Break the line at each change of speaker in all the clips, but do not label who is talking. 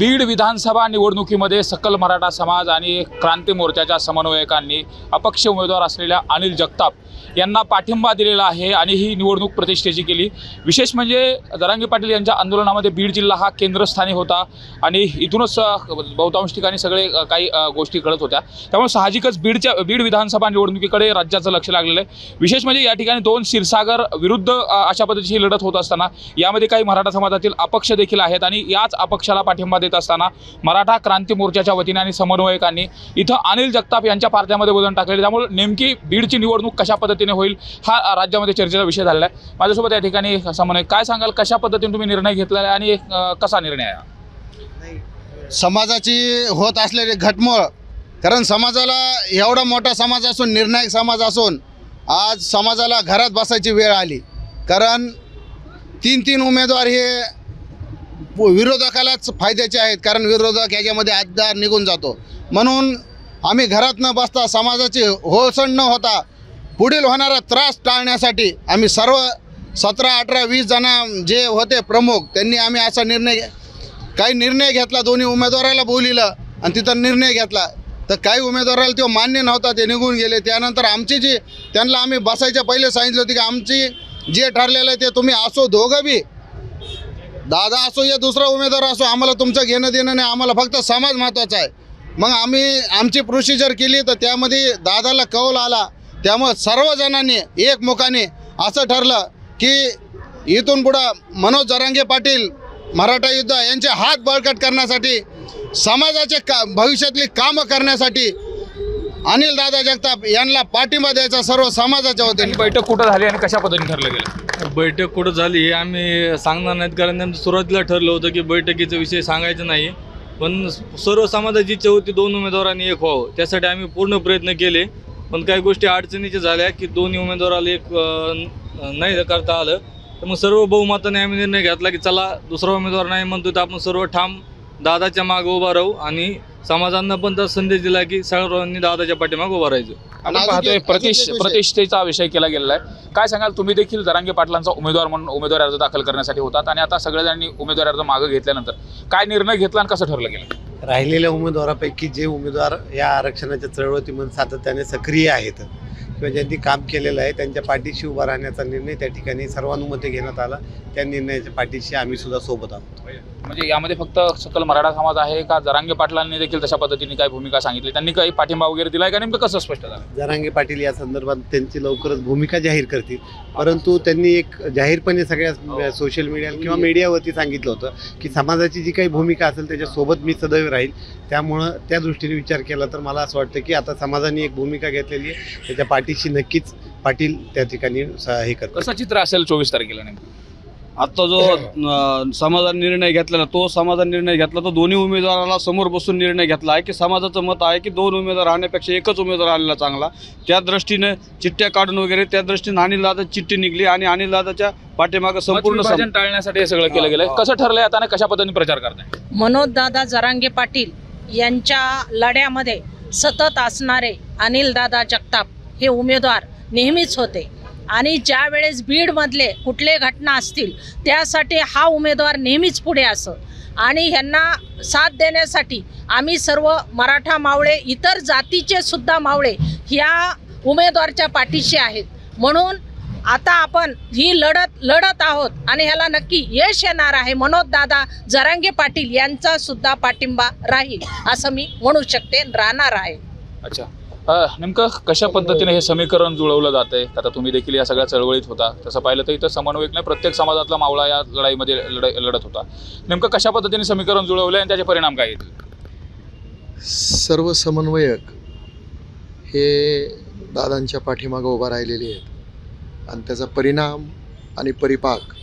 बीड विधानसभा निवडणुकीमध्ये सकल मराठा समाज आणि क्रांती मोर्चाच्या समन्वयकांनी अपक्ष उमेदवार असलेल्या अनिल जगताप यांना पाठिंबा दिलेला आहे आणि ही निवडणूक प्रतिष्ठेची केली। विशेष म्हणजे जरांगे पाटील यांच्या आंदोलनामध्ये बीड जिल्हा हा केंद्रस्थानी होता आणि इथूनच बहुतांश ठिकाणी सगळे काही गोष्टी कळत होत्या। त्यामुळे साहजिकच बीड विधानसभा निवडणुकीकडे राज्याचं लक्ष लागलेलं आहे। विशेष म्हणजे या ठिकाणी दोन क्षीरसागर विरुद्ध अशा पद्धतीची लढत होत असताना यामध्ये काही मराठा समाजातील अपक्ष देखील आहेत आणि याच अपक्षाला पाठिंबा देत असताना मराठा क्रांती मोर्चाच्या वतीने आणि समन्वयकांनी इथं अनिल जगताप यांच्या पारड्यामध्ये वजन टाकले। त्यामुळे नेमकी बीडची निवडणूक कशा पद्धतीने होईल हा राज्यामध्ये चर्चेचा विषय झालेला आहे। माझ्यासोबत या ठिकाणी समन्वयक काय सांगाल, कशा पद्धतीने तुम्ही निर्णय घेतलेला आहे आणि कसा निर्णय आहे?
समाजाची होत असलेली घटमळ, कारण समाजाला एवढा मोठा समाज असून, निर्णायक समाज असून आज समाजाला घरात बसायची वेळ आली। कारण तीन उमेदवार हे विरोधकालाच फायद्याचे आहेत, कारण विरोधक याच्यामध्ये आधार निघून जातो। म्हणून आम्ही घरात न बसता समाजाची होळसण न होता पुढील होणारा त्रास टाळण्यासाठी आम्ही सर्व 17, 18, 20 जण जे होते प्रमुख त्यांनी आम्ही असा निर्णय घेतला। दोन्ही उमेदवाराला बोलिलं आणि तिथं निर्णय घेतला। तर काही उमेदवाराला तो मान्य नव्हता, ते निघून गेले। त्यानंतर आमची जी त्यांना आम्ही बसायच्या पहिले सांगितलं होतं की आमची जे ठरलेलं आहे ते तुम्ही असो, दोघं बी, दादा असो या दुसरा उमेदवार असो, आम्हाला तुमचं घेणं देणं नाही, आम्हाला फक्त समाज महत्त्वाचा आहे। मग आम्ही आमची प्रोसिजर केली तर त्यामध्ये दादाला कौल आला। त्यामुळे सर्वजणांनी एकमुखाने असं ठरलं की इथून पुढं मनोज जरांगे पाटील मराठा योद्धा यांचे हात बळकट करण्यासाठी, समाजाचे भविष्यातली कामं करण्यासाठी अनिल दादा जगताप यांना पाठिंबा द्यायचा सर्व समाजाच्या वतीने।
बैठक कुठं झाली आणि कशा पद्धतीने ठरलं गेलं?
बैठक कुठं झाली हे आम्ही सांगणार नाहीत, कारण त्यांचं सुरुवातीला ठरलं होतं की बैठकीचा विषय सांगायचा नाही। पण सर्व समाजाची इच्छा होती 2 उमेदवारांनी एक व्हावं, त्यासाठी आम्ही पूर्ण प्रयत्न केले। पण काही गोष्टी अडचणीच्या झाल्या की दोन्ही उमेदवाराला एक नाही करता आलं। तर मग सर्व बहुमताने आम्ही निर्णय घेतला की चला, दुसरा उमेदवार नाही म्हणतो तर आपण सर्व ठाम दादाच्या मागे उभा राहू आणि समाजांना पण तर संदेश दिला की सर्वांनी दादाच्या पाठीमागे उभा राहायचं।
आपण पाहतोय प्रतिष्ठेचा विषय केला गेलेला आहे। काय सांगाल, तुम्ही देखील जरांगे पाटलांचा उमेदवार म्हणून उमेदवारी अर्ज दाखल करण्यासाठी होतात आणि आता सगळ्यांनी उमेदवारी अर्ज मागे घेतल्यानंतर काय निर्णय घेतला आणि कसं ठरलं गेलं?
राहिलेल्या उमेदवारापैकी जे उमेदवार या आरक्षणाच्या चळवळीमध्ये सातत्याने सक्रिय आहेत किंवा ज्यांनी काम केलेलं आहे त्यांच्या पाठीशी उभा राहण्याचा निर्णय त्या ठिकाणी सर्वानुमते घेण्यात आला। त्या निर्णयाच्या पाठीशी आम्ही सुद्धा सोबत आहोत।
म्हणजे यामध्ये फक्त सकल मराठा समाज आहे का जरांगे पाटलांनी देखील तशा पद्धतीने काय भूमिका सांगितली, त्यांनी काही पाठिंबा वगैरे दिलाय का, नेमकं कसं स्पष्ट झालं?
जरांगे पाटील या संदर्भात त्यांची लवकरच भूमिका जाहीर करतील, परंतु त्यांनी एक जाहीरपणे सगळ्या सोशल मीडिया किंवा मीडियावरती सांगितलं होतं की समाजाची जी काही भूमिका असेल त्याच्यासोबत मी सदैव राहील। त्यामुळं त्या दृष्टीने विचार केला तर मला असं वाटतं की आता समाजाने एक भूमिका घेतलेली आहे, त्याच्या पाठीशी नक्कीच पाटील त्या ठिकाणी हे करतात।
कसं चित्र असेल 24 तारखेला नेमकं?
आता जो समाजाने निर्णय घेतलेला निर्णय घेतला तर दोन्ही उमेदवाराला समोर बसून निर्णय घेतला आहे की समाजाचं मत आहे की 2 उमेदवार आणण्यापेक्षा एकच उमेदवार आलेला चांगला। त्या दृष्टीने चिठ्ठ्या काढून वगैरे त्या दृष्टीने अनिल दादा चिठ्ठी निघली आणि अनिल दादाच्या पाठीमागे संपूर्ण
टाळण्यासाठी हे सगळं केलं गेलंय। कसं ठरलंय आता, कशा पद्धतीने प्रचार करताय?
मनोज दादा जरांगे पाटील यांच्या लढ्यामध्ये सतत असणारे अनिल दादा जगताप हे उमेदवार नेहमीच होते आणि ज्या वेळेस बीडमधले कुठले घटना असतील त्यासाठी हा उमेदवार नेहमीच पुढे असं आणि ह्यांना साथ देण्यासाठी आम्ही सर्व मराठा मावळे, इतर जातीचे सुद्धा मावळे ह्या उमेदवारच्या पाठीशी आहेत। म्हणून आता आपण ही लढत आहोत आणि ह्याला नक्की यश येणार आहे। मनोज दादा जरांगे पाटील यांचा सुद्धा पाठिंबा राहील असं मी म्हणू शकते, राहणार आहे।
अच्छा, नेमकं कशा पद्धतीने हे समीकरण जुळवलं जातंय? आता तुम्ही देखील या सगळ्या चळवळीत होता, तसं पाहिलं तर इथं समन्वयक नाही, प्रत्येक समाजातला मावळा या लढाईमध्ये लढत होता। नेमकं कशा पद्धतीने समीकरण जुळवलं आणि त्याचे परिणाम काय येतील?
सर्व समन्वयक हे दादांच्या पाठीमागं उभा राहिलेले आहेत आणि त्याचा परिणाम आणि परिपाक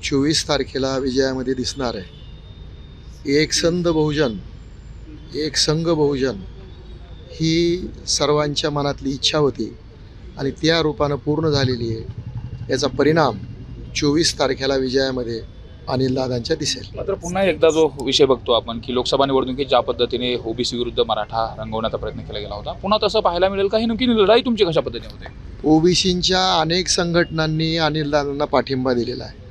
24 तारखेला विजयामध्ये दिसणार आहे। एक संघ बहुजन ही सर्वांच्या मनातली इच्छा होती आणि त्या रूपानं पूर्ण झालेली आहे। याचा परिणाम 24 तारखेला विजयामध्ये अनिल दादांच्या दिसेल।
मात्र पुन्हा एकदा जो विषय बघतो आपण की लोकसभा निवडणुकीत ज्या पद्धतीने ओबीसी विरुद्ध मराठा रंगवण्याचा प्रयत्न केला गेला होता, पुन्हा तसं पाहायला मिळेल का? ही नेमकी लढाई तुमची कशा पद्धतीने होते?
ओबीसींच्या अनेक संघटनांनी अनिल दादांना पाठिंबा दिलेला आहे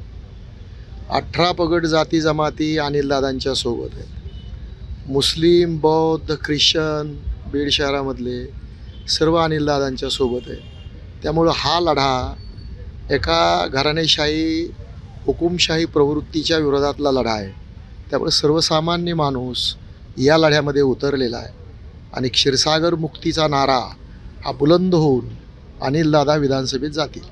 18 पगड जाती जमाती अनिलदादांच्या सोबत आहेत. मुस्लिम, बौद्ध, ख्रिश्चन बीड शहरामधले सर्व अनिलदादांच्या सोबत आहे. त्यामुळं हा लढा एका घराणेशाही हुकुमशाही प्रवृत्तीच्या विरोधातला लढा आहे. त्यामुळे सर्वसामान्य माणूस या लढ्यामध्ये उतरलेला आहे आणि क्षीरसागर मुक्तीचा नारा हा बुलंद होऊन अनिलदादा विधानसभेत जातील.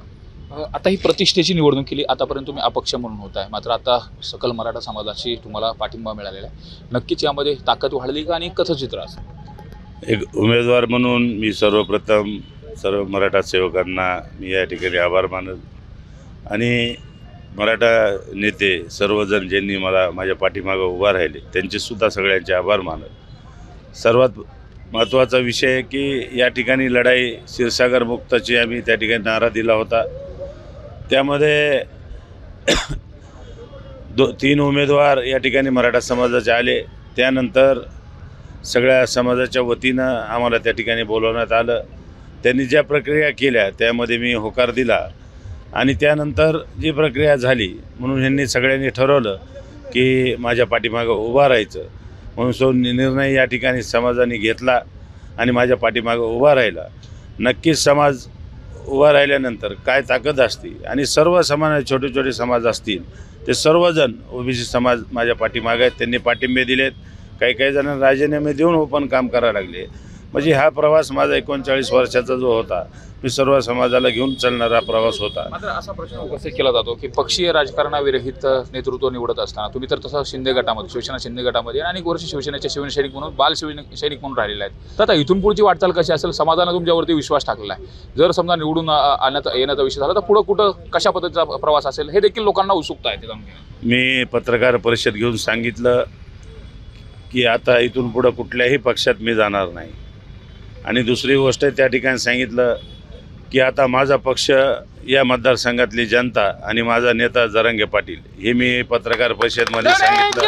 आता ही प्रतिष्ठेची निवडणूक केली, आतापर्यंत तुम्ही अपक्ष म्हणून होत आहे, मात्र आता सकल मराठा समाजाची तुम्हाला पाठिंबा मिळालेला आहे. नक्कीच यामध्ये ताकद वाढली का आणि कसं चित्र असेल?
एक उमेदवार म्हणून मी सर्वप्रथम सर्व मराठा सेवकांना मी या ठिकाणी आभार मानत आणि मराठा नेते सर्वजण ज्यांनी मला माझ्या पाठीमागं उभा राहिले त्यांचेसुद्धा सगळ्यांचे आभार मानत. सर्वात महत्त्वाचा विषय आहे की या ठिकाणी लढाई क्षीरसागर मुक्ताची आम्ही त्या ठिकाणी नारा दिला होता. त्यामध्ये 3 उमेदवार या ठिकाणी मराठा समाजाचे आले. त्यानंतर सगळ्या समाजाच्या वतीनं आम्हाला त्या ठिकाणी बोलवण्यात आलं. त्यांनी ज्या प्रक्रिया केल्या त्यामध्ये मी होकार दिला आणि त्यानंतर जी प्रक्रिया झाली म्हणून ह्यांनी सगळ्यांनी ठरवलं की माझ्या पाठीमागं उभा राहायचं. म्हणून तो निर्णय या ठिकाणी समाजाने घेतला आणि माझ्या पाठीमागं उभा राहिला. नक्कीच समाज उभा राहिल्यानंतर काय ताकद असते आणि सर्व समाज छोटे छोटे समाज असतील ते सर्वजण ओबीसी समाज माझ्या पाठीमागे आहेत. त्यांनी पाठिंबे दिलेत. काही जणांना राजीनामे देऊन ओपन काम करायला लागले. म्हणजे हा प्रवास माझा 39 वर्षाचा जो होता मी सर्व समाजाला घेऊन चालणारा प्रवास होता.
मात्र असा प्रश्न उपस्थित केला जातो की पक्षीय राजकारणाविरहित नेतृत्व निवडत असताना तुम्ही तर तसं शिंदे गटामध्ये शिवसेना शिंदे गटामध्ये अनेक वर्ष शिवसेनेचे शिवसैनिक म्हणून बाल सैनिक म्हणून राहिलेले आहेत. तर आता इथून पुढची वाटचाल कशी असेल? समाजानं तुमच्यावरती विश्वास टाकलेला आहे. जर समजा निवडून येण्याचा विषय झाला तर पुढं कुठं कशा पद्धतीचा प्रवास असेल हे देखील लोकांना उत्सुकता आहे.
मी पत्रकार परिषद घेऊन सांगितलं की आता इथून पुढं कुठल्याही पक्षात मी जाणार नाही. आणि दुसरी गोष्ट त्या ठिकाणी सांगितलं की आता माझा पक्ष या मतदारसंघातली जनता आणि माझा नेता जरांगे पाटील हे मी पत्रकार परिषदेमध्ये सांगितलं.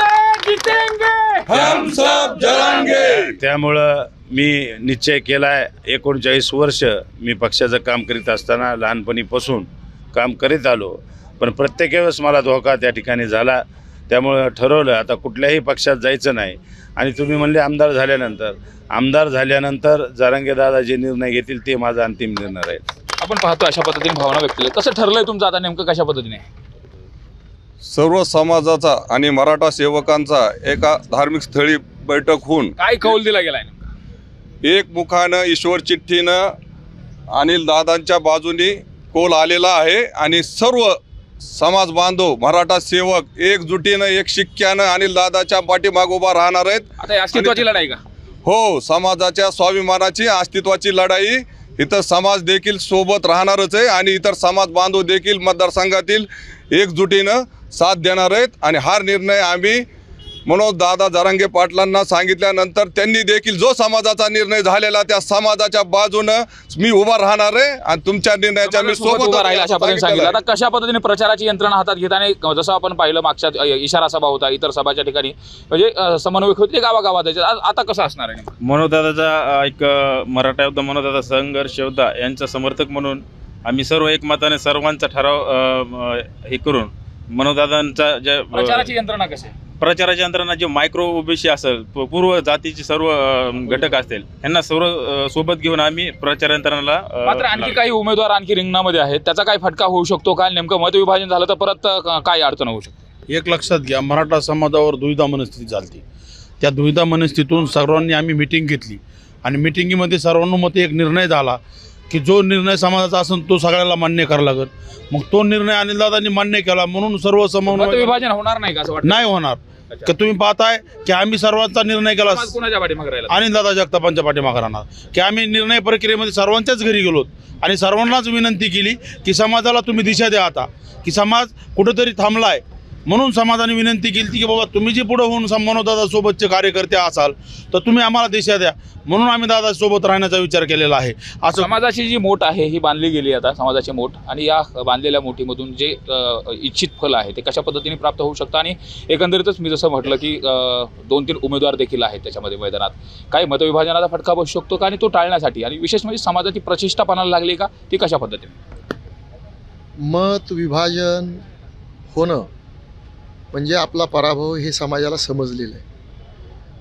त्यामुळं मी निश्चय केला आहे. 39 वर्ष मी पक्षाचं काम करीत असताना लहानपणीपासून काम करीत आलो, पण प्रत्येक वेळेस मला धोका त्या ठिकाणी झाला. त्यामुळं ठरवलं आता कुठल्याही पक्षात जायचं नाही. आणि तुम्ही म्हणले आमदार झाल्यानंतर जरांगे दादा जे निर्णय घेतील ते माझा अंतिम निर्णय राहील.
आपण पाहतो अशा पद्धतीने भावना व्यक्त केल्या. कसं ठरलंय तुमचं आता नेमकं कशा पद्धतीने?
सर्व समाजाचा आणि मराठा सेवकांचा एका धार्मिक स्थळी बैठक होऊन
काय कौल दिला गेलाय?
एकमुखानं ईश्वर चिठ्ठीनं अनिल दादांच्या बाजूने कौल आलेला आहे आणि सर्व समाज बांधव मराठा सेवक एकजुटीनं एक शिक्क्यानं अनिल दादाच्या पाठीमागे उभा राहणार आहेत.
आता अस्तित्वाची लढाई का?
हो, समाजाच्या स्वाभिमानाची अस्तित्वाची लढाई. इतर समाज देखील सोबत राहणारच आहे आणि इतर समाज बांधव देखील मतदारसंघातील एकजुटीनं साथ देणार आहेत. आणि हा निर्णय आम्ही मनोज दादा जरांगे पाटलांना सांगितल्यानंतर त्यांनी देखील जो समाजाचा निर्णय झालेला त्या समाजाच्या बाजूनं मी उभा राहणार आहे आणि तुमच्या निर्णयाच्या मी सोबत
उभा राहील अशा पद्धतीने सांगितलं. आता कशा पद्धतीने प्रचाराची यंत्रणा हातात घेताना जसं आपण पाहिलं मागच्या इशारा सभा होता, इतर सभाच्या ठिकाणी म्हणजे समन्वयक होते गावागावात. आता कसं असणार आहे?
मनोज दादाचा एक मराठा योद्धा मनोज दादा संघर्ष योद्धा यांचा समर्थक म्हणून आम्ही सर्व एकमताने सर्वांचा ठराव हे करून मनोज दादांचा ज्या
प्रचाराची यंत्रणा कशी
प्रचाराच्या यंत्रणा जे मायक्रो ओबीसी असेल पूर्व जातीचे सर्व घटक असतील यांना सर्व सोबत घेऊन आम्ही प्रचार यंत्रणाला.
मात्र आणखी काही उमेदवार आणखी रिंगणामध्ये आहेत, त्याचा काय फटका होऊ शकतो का? नेमकं मतविभाजन झालं तर परत काय अडचण होऊ शकते?
एक लक्षात घ्या, मराठा समाजावर दुविधा मनस्थिती चालते. त्या दुविधा मनस्थितीतून सर्वांनी आम्ही मिटिंग घेतली आणि मिटिंगमध्ये सर्वानुमते एक निर्णय झाला की जो निर्णय समाजाचा असेल तो सगळ्याला मान्य करावा लागेल. मग तो निर्णय अनिलदादांनी मान्य केला म्हणून सर्व समन्वय
विभाजन होणार नाही का असं वाटतं?
नाही होणार. की तुम्ही पाहताय की आम्ही सर्वांचा निर्णय केला अनिलदादा जगतापांच्या पाठीमागे राहणार की आम्ही निर्णय प्रक्रियेमध्ये सर्वांच्याच घरी गेलो आणि सर्वांनाच विनंती केली की समाजाला तुम्ही दिशा द्या. आता की समाज कुठेतरी थांबलाय म्हणून समाजाने विनंती केली की बाबा तुम्ही जे पुढे होऊन मनोजदादा सोबतचे कार्यकर्ते असाल तर तुम्ही आम्हाला दिशा द्या. म्हणून आम्ही दादासोबत राहण्याचा विचार केलेला आहे. असं
समाजाची जी मोठ आहे ही बांधली गेली आता समाजाची मोठ, आणि या बांधलेल्या मोठीमधून जे इच्छित फल आहे ते कशा पद्धतीने प्राप्त होऊ शकतं. आणि एकंदरीतच मी जसं म्हटलं की 2-3 उमेदवार देखील आहेत त्याच्यामध्ये मैदानात. काही मतविभाजनाचा फटका बसू शकतो का आणि तो टाळण्यासाठी आणि विशेष म्हणजे समाजाची प्रतिष्ठा पानाला लागली का ती कशा पद्धतीने?
मत विभाजन होणं म्हणजे आपला पराभव हे समाजाला समजलेलं आहे.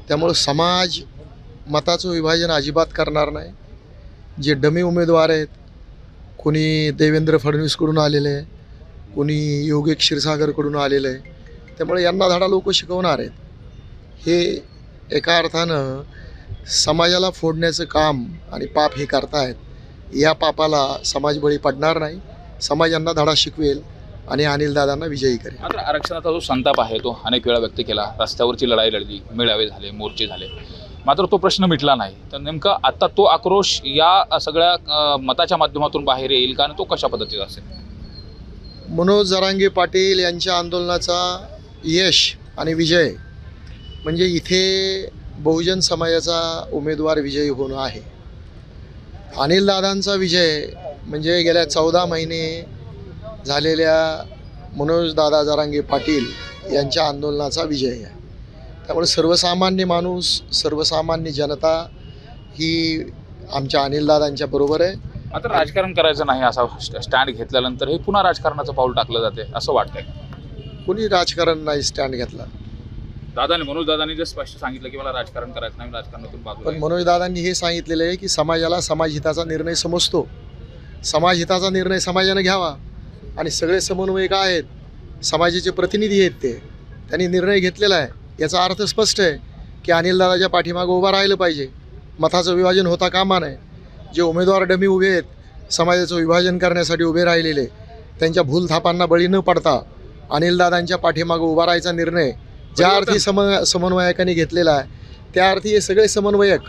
त्यामुळं समाज मताचं विभाजन अजिबात करणार नाही. जे डमी उमेदवार आहेत, कोणी देवेंद्र फडणवीसकडून आलेले आहे, कोणी योगेश क्षीरसागरकडून आलेलं आहे, त्यामुळे यांना धडा लोक शिकवणार आहेत. हे एका अर्थानं समाजाला फोडण्याचं काम आणि पाप हे करतायत. या पापाला समाज बळी पडणार नाही. समाज यांना धडा शिकवेल आणि अनिलदादांना विजयी करेल.
मात्र आरक्षणाचा जो संताप आहे तो अनेक वेळा व्यक्त केला, रस्त्यावरची लढाई लढली, मेळावे झाले, मोर्चे झाले, मात्र तो प्रश्न मिटला नाही. तर नेमका आता तो आक्रोश या सगळ्या मताच्या माध्यमातून बाहेर येईल का आणि तो कशा पद्धतीचा असेल?
मनोज जरांगे पाटील यांच्या आंदोलनाचा यश आणि विजय म्हणजे इथे बहुजन समाजाचा उमेदवार विजयी होणं आहे. अनिलदादांचा विजय म्हणजे गेल्या 14 महिने झालेल्या मनोजदादा जरांगे पाटील यांच्या आंदोलनाचा विजय आहे. त्यामुळे सर्वसामान्य माणूस, सर्वसामान्य जनता ही आमच्या अनिलदादांच्या बरोबर आहे.
आता राजकारण करायचं नाही असा स्टँड घेतल्यानंतर हे पुन्हा राजकारणाचं पाऊल टाकलं जाते असं वाटतंय.
कोणी राजकारण नाही स्टँड घेतला.
मनोजदादांनी जे स्पष्ट सांगितलं की मला राजकारण करायचं नाही, राजकारणातून बाजूला.
पण मनोजदादांनी हे सांगितलेलं आहे की समाजाला समाजहिताचा निर्णय समजतो, समाजहिताचा निर्णय समाजाने घ्यावा आणि सगळे समन्वयक आहेत, समाजाचे प्रतिनिधी आहेत, त्यांनी निर्णय घेतलेला आहे. याचा अर्थ स्पष्ट आहे की अनिलदादाच्या पाठीमागं उभा राहिलं पाहिजे. मताचं विभाजन होता कामा नये. जे उमेदवार डमी उभे आहेत, समाजाचं विभाजन करण्यासाठी उभे राहिलेले, त्यांच्या भूलथापांना बळी न पडता अनिलदादांच्या पाठीमागं उभा राहायचा निर्णय ज्या अर्थी समन्वयकांनी घेतलेला आहे, त्या अर्थी हे सगळे समन्वयक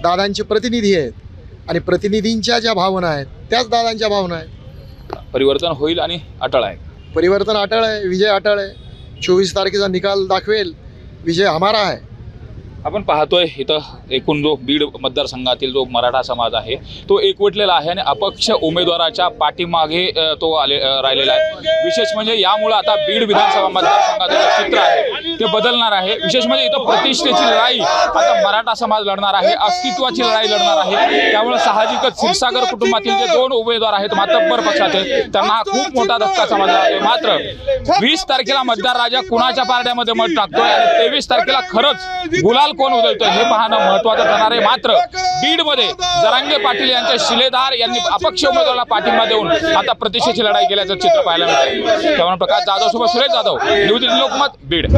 दादांचे प्रतिनिधी आहेत आणि प्रतिनिधींच्या ज्या भावना आहेत त्याच दादांच्या भावना आहेत.
परिवर्तन होईल आणि अटळ आहे.
परिवर्तन अटळ आहे, विजय अटळ आहे. 24 तारखेचा निकाल दाखवेल, विजय हमारा आहे.
आपण पाहतोय इथं एकूण जो बीड मतदारसंघातील जो मराठा समाज आहे तो एकवटलेला आहे आणि अपक्ष उमेदवाराच्या पाठीमागे तो राहिलेला आहे. विशेष म्हणजे यामुळे आता बीड विधानसभा मतदारसंघाचं जे चित्र आहे ते बदलणार आहे. विशेष म्हणजे इथं प्रतिष्ठेची लढाई आता मराठा समाज लढणार आहे, अस्तित्वाची लढाई लढणार आहे. त्यामुळे साहजिकच क्षीरसागर कुटुंबातील जे 2 उमेदवार आहेत मातब्बर पक्षाचे, त्यांना खूप मोठा धक्का समजला जातोय. मात्र 20 तारखेला मतदार राजा कुणाच्या पारड्यामध्ये मत टाकतोय आणि 23 तारखेला खरंच गुलाल कोण उधळतोय हे पाहणं महत्त्वाचं ठरणार आहे. मात्र बीडमध्ये जरांगे पाटील यांचे शिलेदार यांनी अपक्ष उमेदवाराला पाठिंबा देऊन आता प्रतिष्ठेची लढाई केल्याचं चित्र पाहायला मिळतंय. प्रकाश जाधव सोबत सुरेश जाधव, न्यूज लोकमत, बीड.